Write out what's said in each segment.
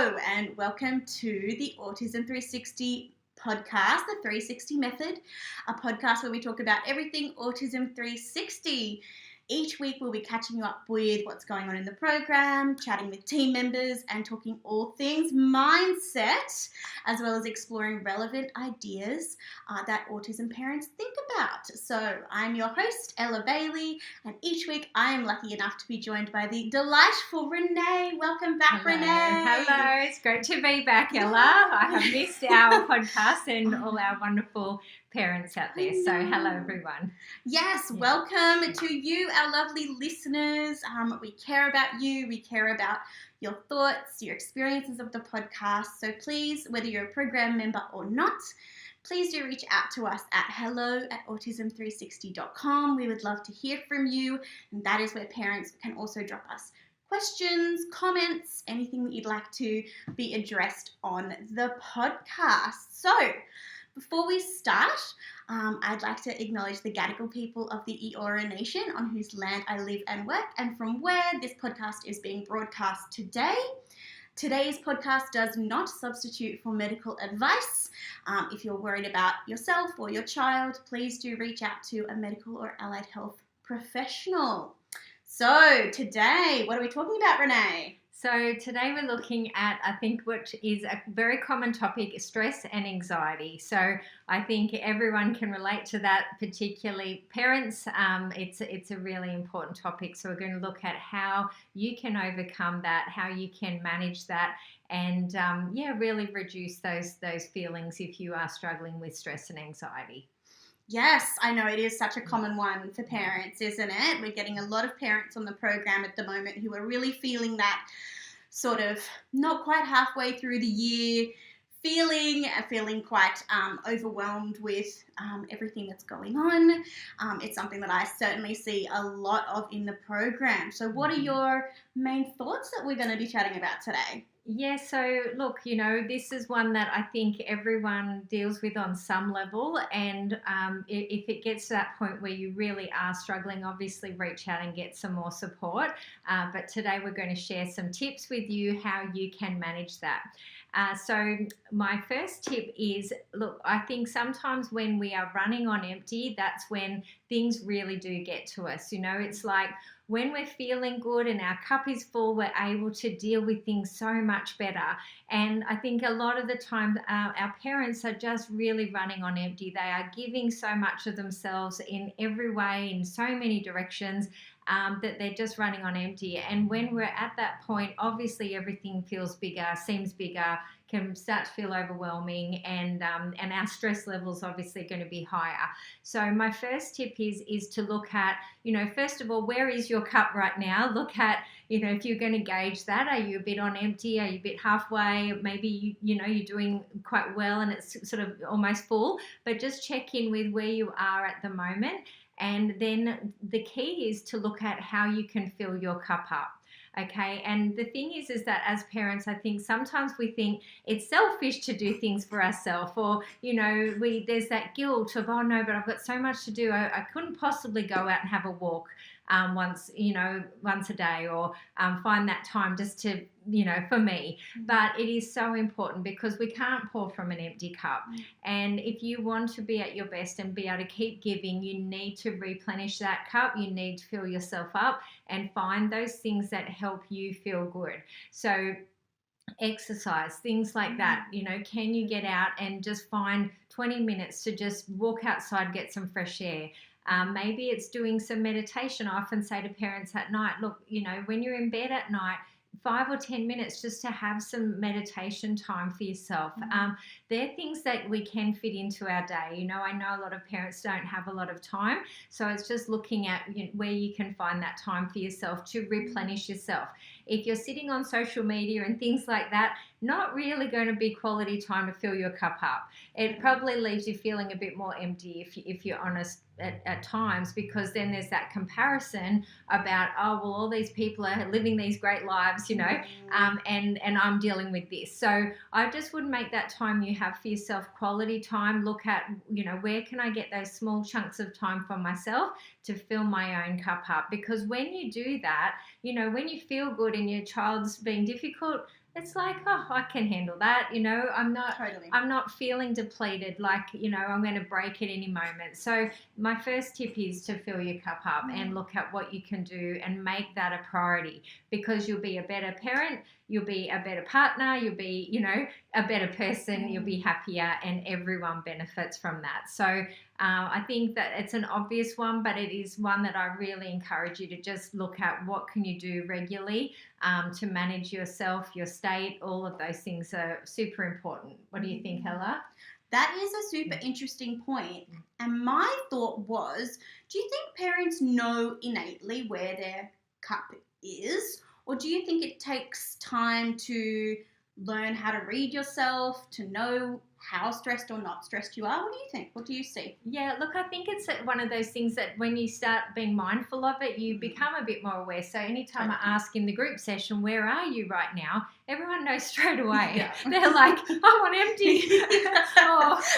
Hello and welcome to the Autism 360 podcast, the 360 Method, a podcast where we talk about everything Autism 360. Each week we'll be catching you up with what's going on in the program, chatting with team members and talking all things mindset, as well as exploring relevant ideas that autism parents think about. So I'm your host, Ella Bailey, and each week I am lucky enough to be joined by the delightful Renae. Welcome back, Hello. Renae. Hello, it's great to be back, Ella. I have missed our podcast and all our wonderful parents out there. So hello, everyone. Yes, welcome to you, our lovely listeners. We care about you. We care about your thoughts, your experiences of the podcast. So please, whether you're a program member or not, please do reach out to us at hello@autism360.com. We would love to hear from you. And that is where parents can also drop us questions, comments, anything that you'd like to be addressed on the podcast. So before we start, I'd like to acknowledge the Gadigal people of the Eora Nation, on whose land I live and work, and from where this podcast is being broadcast today. Today's podcast does not substitute for medical advice. If you're worried about yourself or your child, please do reach out to a medical or allied health professional. So today, what are we talking about, Renae? So today we're looking at, I think, what is a very common topic, stress and anxiety. So I think everyone can relate to that, particularly parents. It's a really important topic. So we're going to look at how you can overcome that, how you can manage that, and really reduce those feelings if you are struggling with stress and anxiety. Yes, I know it is such a common one for parents, isn't it? We're getting a lot of parents on the program at the moment who are really feeling that sort of not quite halfway through the year, feeling quite overwhelmed with everything that's going on. It's something that I certainly see a lot of in the program. So what are your main thoughts that we're going to be chatting about today? Yeah, so look, this is one that I think everyone deals with on some level, and if it gets to that point where you really are struggling, obviously reach out and get some more support. But today we're going to share some tips with you how you can manage that. So my first tip is, look, I think sometimes when we are running on empty, that's when things really do get to us. It's like when we're feeling good and our cup is full, we're able to deal with things so much better. And I think a lot of the time our parents are just really running on empty. They are giving so much of themselves in every way, in so many directions, that they're just running on empty. And when we're at that point, obviously everything feels bigger, seems bigger, can start to feel overwhelming, and our stress levels obviously going to be higher. So my first tip is to look at, first of all, where is your cup right now? Look at, if you're going to gauge that, are you a bit on empty? Are you a bit halfway? Maybe, you're doing quite well and it's sort of almost full, but just check in with where you are at the moment. And then the key is to look at how you can fill your cup up. Okay, and the thing is that as parents, I think sometimes we think it's selfish to do things for ourselves, or there's that guilt of, oh no, but I've got so much to do. I couldn't possibly go out and have a walk once a day, or find that time just to for me. But it is so important because we can't pour from an empty cup. And if you want to be at your best and be able to keep giving, you need to replenish that cup. You need to fill yourself up and find those things that help you feel good. So exercise, things like that. Can you get out and just find 20 minutes to just walk outside, get some fresh air? Maybe it's doing some meditation. I often say to parents at night, look, when you're in bed at night, 5 or 10 minutes just to have some meditation time for yourself. They're things that we can fit into our day. I know a lot of parents don't have a lot of time, so it's just looking at where you can find that time for yourself to replenish yourself. If you're sitting on social media and things like that, not really going to be quality time to fill your cup up. It probably leaves you feeling a bit more empty if you're honest at times, because then there's that comparison about, oh, well, all these people are living these great lives, and I'm dealing with this. So I just would make that time you have for yourself quality time. Look at, where can I get those small chunks of time for myself to fill my own cup up? Because when you do that, when you feel good and your child's being difficult, it's like, oh, I can handle that. I'm Totally. not feeling depleted, like, I'm going to break at any moment. So my first tip is to fill your cup up and look at what you can do and make that a priority, because you'll be a better parent, you'll be a better partner, you'll be, a better person, you'll be happier, and everyone benefits from that. So I think that it's an obvious one, but it is one that I really encourage you to just look at. What can you do regularly to manage yourself, your state? All of those things are super important. What do you think, Ella? That is a super interesting point. And my thought was, do you think parents know innately where their cup is? Or do you think it takes time to learn how to read yourself, to know how stressed or not stressed you are? What do you think? What do you see? Yeah, look, I think it's one of those things that when you start being mindful of it, you become a bit more aware. So anytime I ask in the group session, where are you right now? Everyone knows straight away. Yeah. They're like, I'm on empty.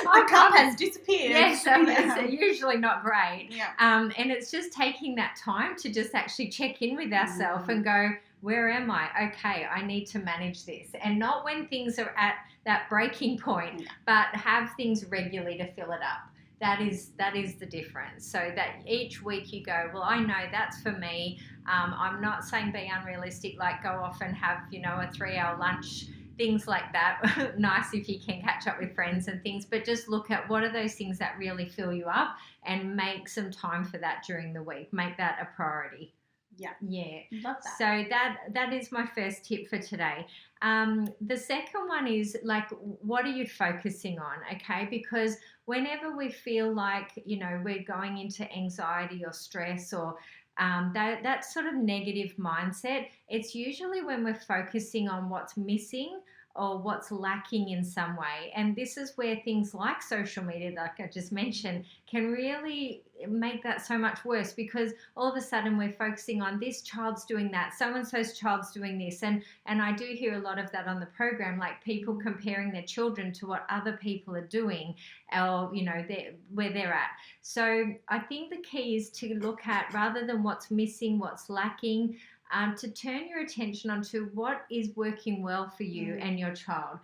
My cup has disappeared. Yes, it's usually not great. Yeah. And it's just taking that time to just actually check in with ourselves and go, where am I? Okay, I need to manage this. And not when things are at that breaking point, but have things regularly to fill it up. That is the difference. So that each week you go, well, I know that's for me. I'm not saying be unrealistic, like go off and have, a 3-hour lunch, things like that. Nice if you can catch up with friends and things, but just look at what are those things that really fill you up and make some time for that during the week. Make that a priority. Yeah. Love that. So that is my first tip for today. The second one is, like, what are you focusing on? Okay, because whenever we feel like, we're going into anxiety or stress or that sort of negative mindset, it's usually when we're focusing on what's missing or what's lacking in some way. And this is where things like social media, like I just mentioned, can really make that so much worse, because all of a sudden we're focusing on this child's doing that, so-and-so's child's doing this. And I do hear a lot of that on the program, like people comparing their children to what other people are doing or, where they're at. So I think the key is to look at, rather than what's missing, what's lacking, to turn your attention onto what is working well for you and your child.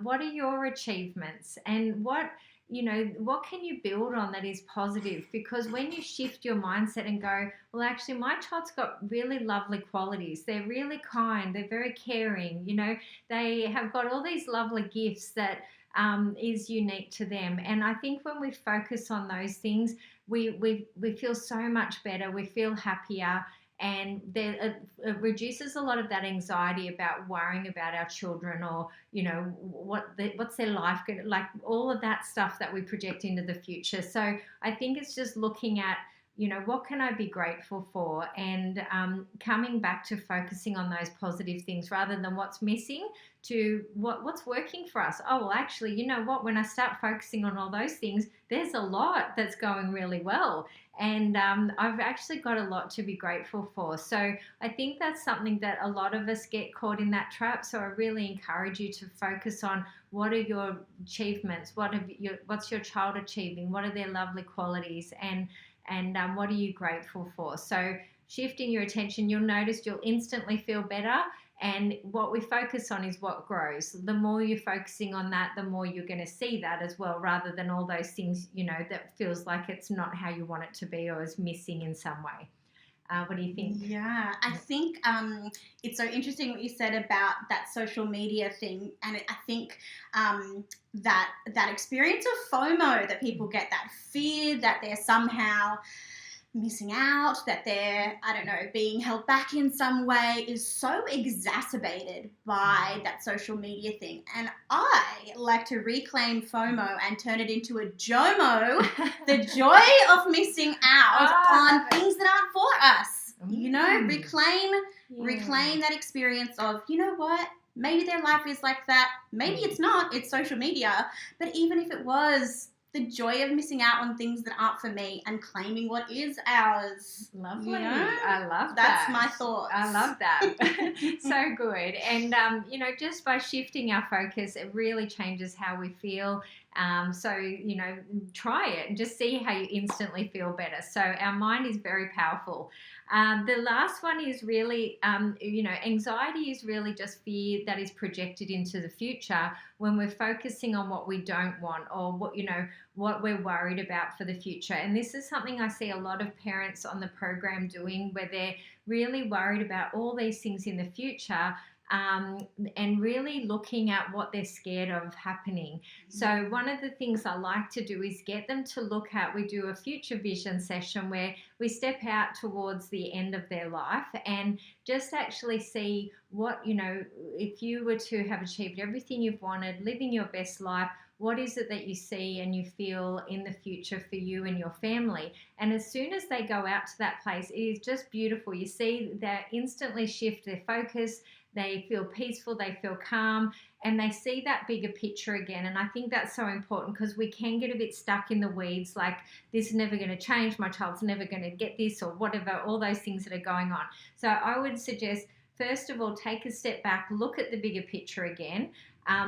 What are your achievements, and what can you build on that is positive? Because when you shift your mindset and go, well, actually, my child's got really lovely qualities. They're really kind. They're very caring. They have got all these lovely gifts that is unique to them. And I think when we focus on those things, we feel so much better. We feel happier. And it reduces a lot of that anxiety about worrying about our children, or, what's their life going to, like all of that stuff that we project into the future. So I think it's just looking at, what can I be grateful for, and coming back to focusing on those positive things rather than what's missing, to what's working for us. Oh, well, actually, you know what? When I start focusing on all those things, there's a lot that's going really well. And I've actually got a lot to be grateful for. So I think that's something that a lot of us get caught in that trap. So I really encourage you to focus on what are your achievements, what's your child achieving, what are their lovely qualities, and what are you grateful for. So shifting your attention, you'll notice you'll instantly feel better. And what we focus on is what grows. The more you're focusing on that, the more you're going to see that as well, rather than all those things, that feels like it's not how you want it to be or is missing in some way. What do you think? Yeah, I think it's so interesting what you said about that social media thing. And I think that experience of FOMO that people get, that fear that they're somehow missing out, that they're, being held back in some way, is so exacerbated by that social media thing. And I like to reclaim FOMO and turn it into a JOMO, the joy of missing out on things that aren't for us. Reclaim that experience of, what? Maybe their life is like that. Maybe it's not. It's social media. But even if it was, the joy of missing out on things that aren't for me and claiming what is ours. Lovely. I love that. That's my thoughts. I love that. So good. And, just by shifting our focus, it really changes how we feel. So, try it and just see how you instantly feel better. So our mind is very powerful. The last one is really, anxiety is really just fear that is projected into the future when we're focusing on what we don't want, or what we're worried about for the future. And this is something I see a lot of parents on the program doing, where they're really worried about all these things in the future, and really looking at what they're scared of happening. So one of the things I like to do is get them to look at, we do a future vision session where we step out towards the end of their life and just actually see what, if you were to have achieved everything you've wanted, living your best life, what is it that you see and you feel in the future for you and your family? And as soon as they go out to that place, it is just beautiful. You see that instantly shift their focus. They feel peaceful, they feel calm, and they see that bigger picture again. And I think that's so important, because we can get a bit stuck in the weeds, like this is never going to change, my child's never going to get this, or whatever, all those things that are going on. So I would suggest, first of all, take a step back, look at the bigger picture again.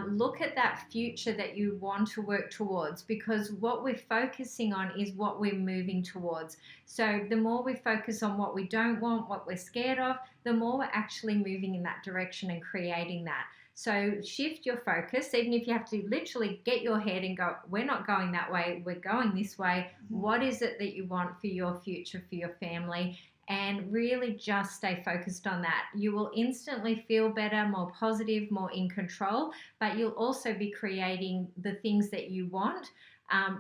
Look at that future that you want to work towards, because what we're focusing on is what we're moving towards. So the more we focus on what we don't want, what we're scared of, the more we're actually moving in that direction and creating that. So shift your focus, even if you have to literally get your head and go, we're not going that way, we're going this way. What is it that you want for your future, for your family? And really just stay focused on that. You will instantly feel better, more positive, more in control, but you'll also be creating the things that you want,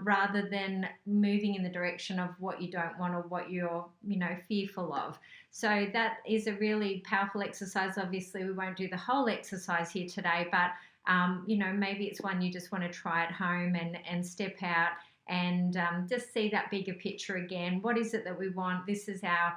rather than moving in the direction of what you don't want or what you're, fearful of. So that is a really powerful exercise. Obviously, we won't do the whole exercise here today, but, maybe it's one you just want to try at home and step out and just see that bigger picture again. What is it that we want? This is our,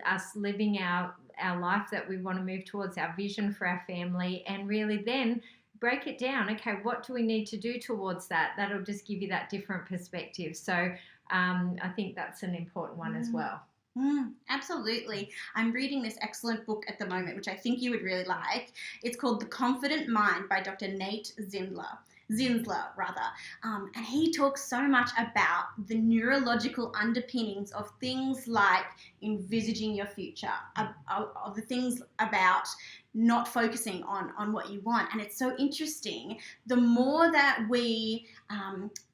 us living our life that we want to move towards, our vision for our family, and really then break it down. Okay, what do we need to do towards that? That'll just give you that different perspective. So I think that's an important one as well. Absolutely. I'm reading this excellent book at the moment, which I think you would really like. It's called The Confident Mind by Dr. Nate Zinsler, and he talks so much about the neurological underpinnings of things like envisaging your future, of the things about not focusing on what you want. And it's so interesting. The more that we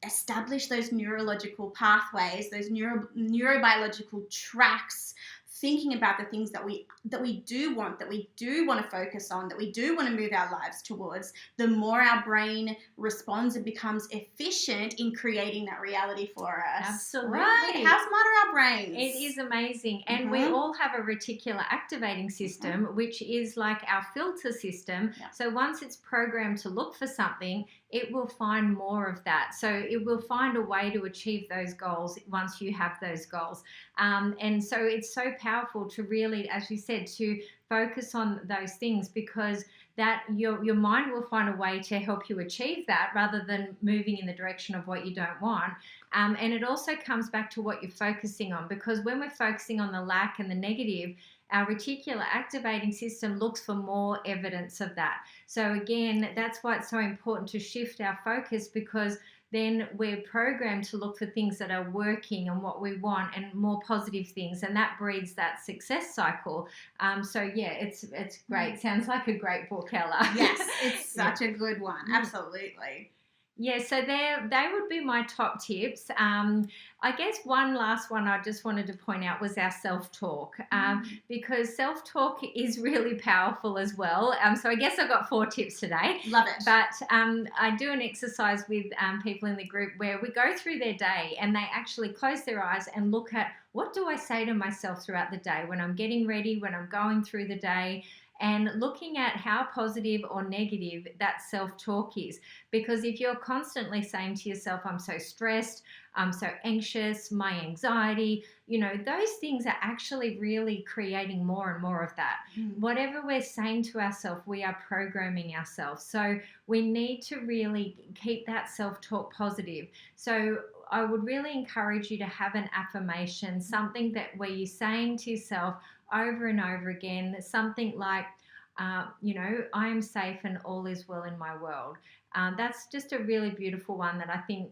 establish those neurological pathways, those neurobiological tracks, thinking about the things that we do want to focus on, that we do want to move our lives towards, the more our brain responds and becomes efficient in creating that reality for us. Absolutely. Right? How smart are our brains? It is amazing. And we all have a reticular activating system, which is like our filter system. Yeah. So once it's programmed to look for something, it will find more of that. So it will find a way to achieve those goals once you have those goals. And so it's so powerful to really, as you said, to focus on those things, because that your mind will find a way to help you achieve that, rather than moving in the direction of what you don't want. And it also comes back to what you're focusing on, because when we're focusing on the lack and the negative, our reticular activating system looks for more evidence of that. So again, that's why it's so important to shift our focus, because then we're programmed to look for things that are working and what we want, and more positive things, and that breeds that success cycle. So yeah, it's great. Sounds like a great book, Ella. Yes, it's such a good one. Absolutely. Yeah, so they would be my top tips. I guess one last one I just wanted to point out was our self-talk, because self-talk is really powerful as well. So I guess I've got 4 tips today. Love it. But I do an exercise with people in the group where we go through their day and they actually close their eyes and look at, what do I say to myself throughout the day when I'm getting ready, when I'm going through the day, and looking at how positive or negative that self-talk is. Because if you're constantly saying to yourself, I'm so stressed, I'm so anxious, my anxiety, those things are actually really creating more and more of that. Whatever we're saying to ourselves, we are programming ourselves. So we need to really keep that self-talk positive. So I would really encourage you to have an affirmation, something that where you're saying to yourself over and over again, something like, I am safe and all is well in my world. That's just a really beautiful one that I think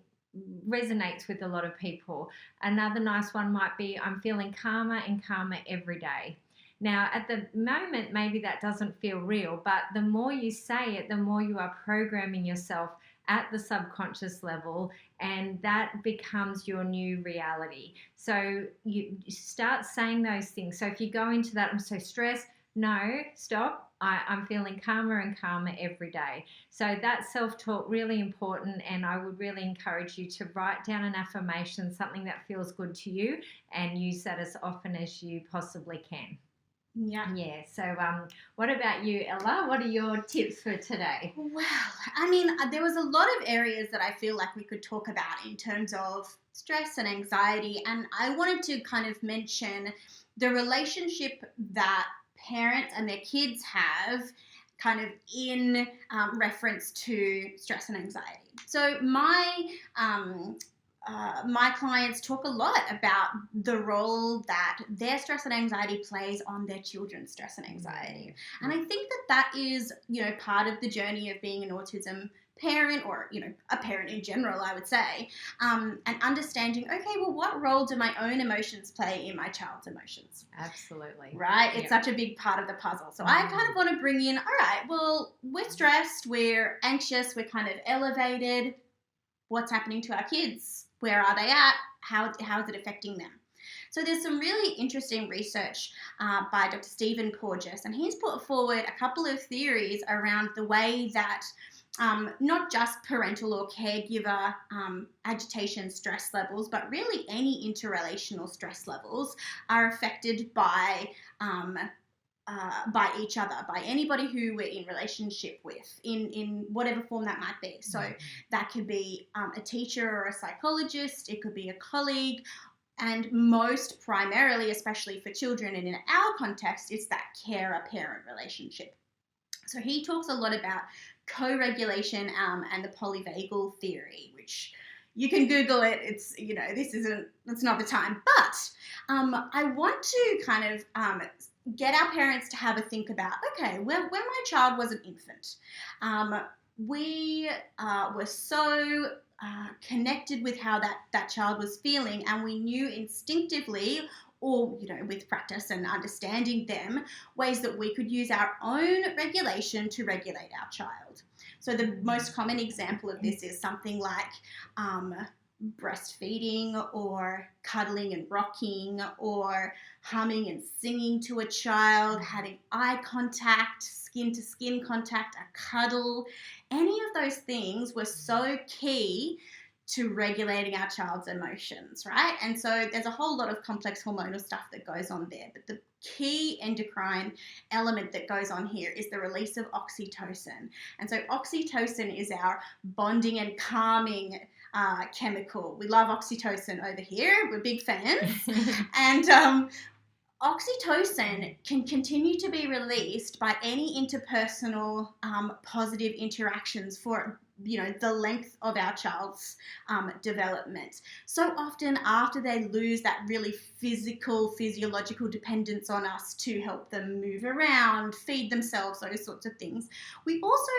resonates with a lot of people. Another nice one might be, I'm feeling calmer and calmer every day. Now, at the moment, maybe that doesn't feel real, but the more you say it, the more you are programming yourself at the subconscious level, and that becomes your new reality. So you start saying those things. So if you go into that, I'm so stressed, no, stop. I'm feeling calmer and calmer every day. So that self-talk, really important, and I would really encourage you to write down an affirmation, something that feels good to you, and use that as often as you possibly can. Yeah. Yeah. So what about you, Ella? What are your tips for today? Well, I mean, there was a lot of areas that I feel like we could talk about in terms of stress and anxiety, and I wanted to kind of mention the relationship that parents and their kids have kind of in reference to stress and anxiety. So my clients talk a lot about the role that their stress and anxiety plays on their children's stress and anxiety. And I think that is, part of the journey of being an autism parent, or, a parent in general, I would say, and understanding, okay, well, what role do my own emotions play in my child's emotions? Absolutely. Right? It's such a big part of the puzzle. So I kind of want to bring in, all right, well, we're stressed, we're anxious, we're kind of elevated. What's happening to our kids? Where are they at? How is it affecting them? So there's some really interesting research by Dr. Stephen Porges, and he's put forward a couple of theories around the way that not just parental or caregiver agitation stress levels, but really any interrelational stress levels are affected by each other, by anybody who we're in relationship with, in whatever form that might be. So that could be a teacher or a psychologist, it could be a colleague, and most primarily, especially for children and in our context, it's that carer-parent relationship. So he talks a lot about co-regulation and the polyvagal theory, which you can Google it. It's, it's not the time. But I want to kind of get our parents to have a think about, okay, when my child was an infant, we were so connected with how that child was feeling, and we knew instinctively, or with practice and understanding them, ways that we could use our own regulation to regulate our child. So the most common example of this is something like breastfeeding, or cuddling and rocking, or humming and singing to a child, having eye contact, skin to skin contact, a cuddle. Any of those things were so key to regulating our child's emotions, right? And so there's a whole lot of complex hormonal stuff that goes on there, but the key endocrine element that goes on here is the release of oxytocin. And so oxytocin is our bonding and calming chemical. We love oxytocin over here. We're big fans. And oxytocin can continue to be released by any interpersonal positive interactions for the length of our child's development. So often after they lose that really physiological dependence on us to help them move around, feed themselves, those sorts of things, we also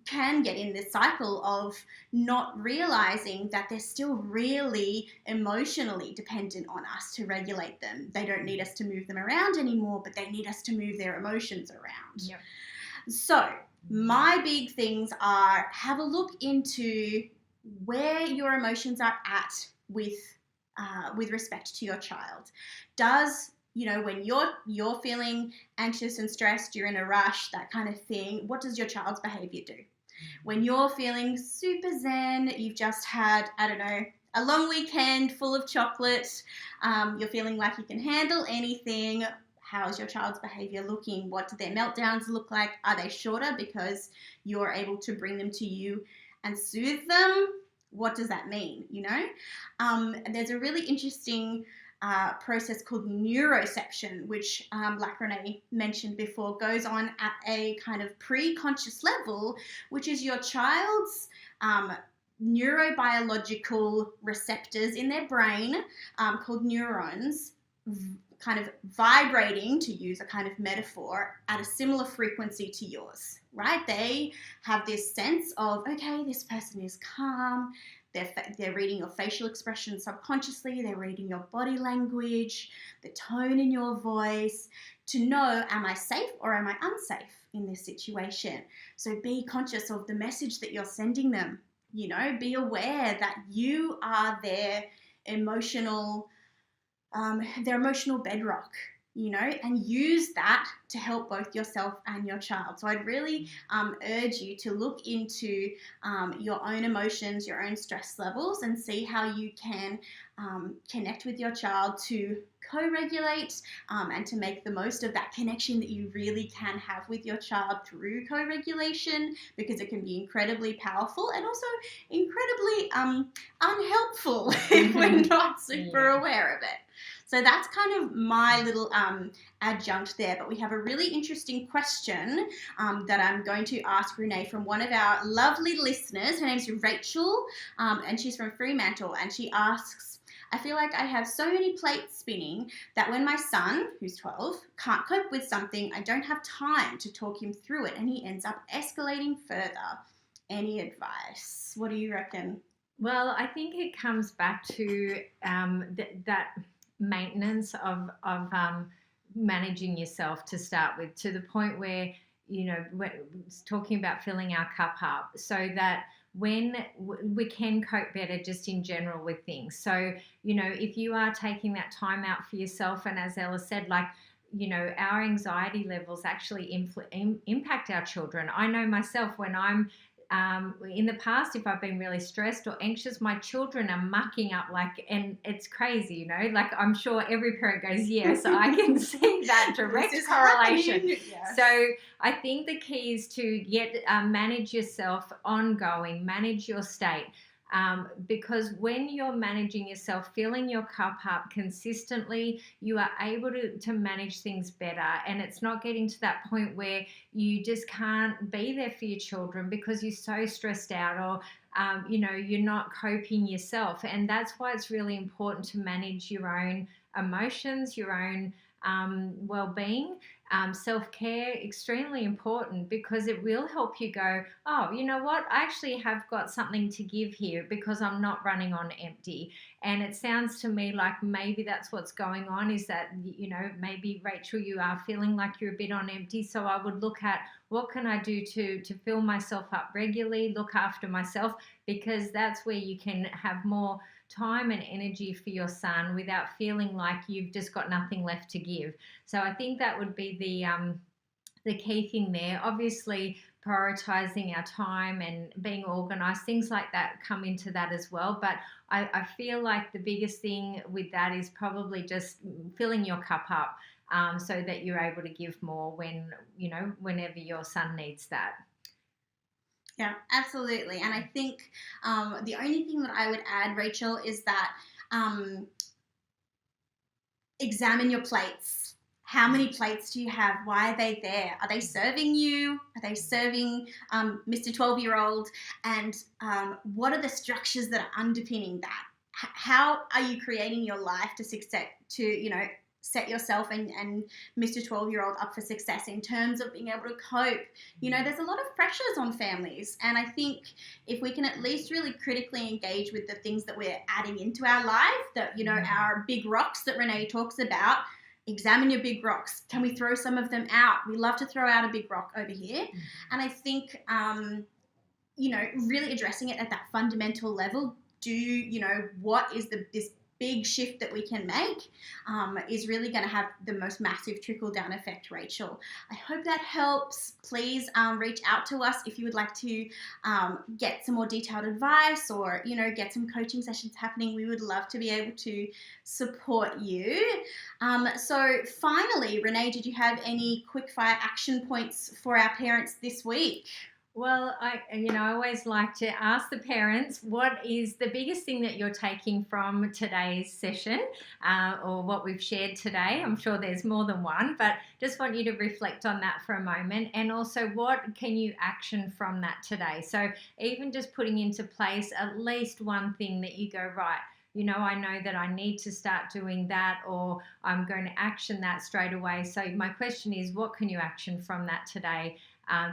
can get in this cycle of not realizing that they're still really emotionally dependent on us to regulate them. They don't need us to move them around anymore, but they need us to move their emotions around. Yep. So my big things are, have a look into where your emotions are at with respect to your child. Does, when you're feeling anxious and stressed, you're in a rush, that kind of thing, what does your child's behavior do? When you're feeling super zen, you've just had, a long weekend full of chocolate, you're feeling like you can handle anything, how's your child's behavior looking? What do their meltdowns look like? Are they shorter because you're able to bring them to you and soothe them? What does that mean, There's a really interesting process called neuroception, which, like Renae mentioned before, goes on at a kind of pre-conscious level, which is your child's neurobiological receptors in their brain, called neurons, kind of vibrating, to use a kind of metaphor, at a similar frequency to yours, right? They have this sense of, okay, this person is calm. They're reading your facial expression subconsciously. They're reading your body language, the tone in your voice, to know, am I safe or am I unsafe in this situation? So be conscious of the message that you're sending them. You know, be aware that you are their emotional bedrock, you know, and use that to help both yourself and your child. So I'd really urge you to look into your own emotions, your own stress levels, and see how you can connect with your child to co-regulate and to make the most of that connection that you really can have with your child through co-regulation, because it can be incredibly powerful and also incredibly unhelpful if we're not super aware of it. So that's kind of my little adjunct there. But we have a really interesting question that I'm going to ask Renae from one of our lovely listeners. Her name's Rachel, and she's from Fremantle. And she asks, I feel like I have so many plates spinning that when my son, who's 12, can't cope with something, I don't have time to talk him through it, and he ends up escalating further. Any advice? What do you reckon? Well, I think it comes back to that maintenance of managing yourself to start with, to the point where, you know, we're talking about filling our cup up, so that when we can cope better just in general with things. So, you know, if you are taking that time out for yourself, and as Ella said, like, you know, our anxiety levels actually impact our children. I know myself, when I'm in the past, if I've been really stressed or anxious, my children are mucking up, like, and it's crazy, you know, like, I'm sure every parent goes, yes, I can see that direct correlation. Yes. So I think the key is to manage yourself ongoing, manage your state. Because when you're managing yourself, filling your cup up consistently, you are able to manage things better. And it's not getting to that point where you just can't be there for your children because you're so stressed out, or you know, you're not coping yourself. And that's why it's really important to manage your own emotions, your own well-being. Self-care, extremely important, because it will help you go, oh, you know what, I actually have got something to give here because I'm not running on empty. And it sounds to me like maybe that's what's going on, is that, you know, maybe, Rachel, you are feeling like you're a bit on empty. So I would look at, what can I do to fill myself up regularly, look after myself, because that's where you can have more time and energy for your son without feeling like you've just got nothing left to give. So I think that would be the key thing there. Obviously, prioritizing our time and being organized, things like that come into that as well. But I feel like the biggest thing with that is probably just filling your cup up, so that you're able to give more when, you know, whenever your son needs that. Yeah, absolutely. And I think the only thing that I would add, Rachel, is that examine your plates. How many plates do you have? Why are they there? Are they serving you? Are they serving Mr. 12-year-old? And what are the structures that are underpinning that? How are you creating your life to you know, set yourself and Mr. 12-year-old up for success in terms of being able to cope? You know, there's a lot of pressures on families, and I think if we can at least really critically engage with the things that we're adding into our life, that, you know, our big rocks that Renae talks about, examine your big rocks. Can we throw some of them out? We love to throw out a big rock over here. And I think, you know, really addressing it at that fundamental level, you know, what is this big shift that we can make is really going to have the most massive trickle-down effect, Rachel. I hope that helps. Please reach out to us if you would like to get some more detailed advice, or, you know, get some coaching sessions happening. We would love to be able to support you. So finally, Renae, did you have any quick-fire action points for our parents this week? Well, I always like to ask the parents, what is the biggest thing that you're taking from today's session, or what we've shared today? I'm sure there's more than one, but just want you to reflect on that for a moment. And also, what can you action from that today? So even just putting into place at least one thing that you go, right, I know that I need to start doing that, or I'm going to action that straight away. So my question is, what can you action from that today?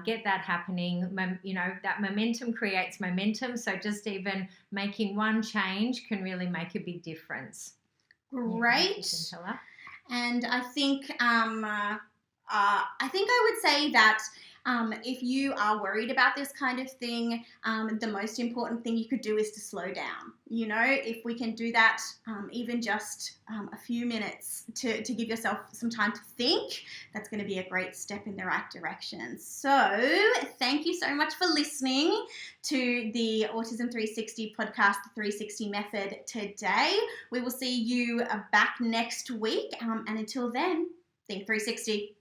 Get that happening. That momentum creates momentum. So just even making one change can really make a big difference. Great. Yeah, and I think I would say that if you are worried about this kind of thing, the most important thing you could do is to slow down. If we can do that, even just a few minutes to give yourself some time to think, that's going to be a great step in the right direction. So thank you so much for listening to the Autism 360 podcast, the 360 Method today. We will see you back next week. And until then, think 360.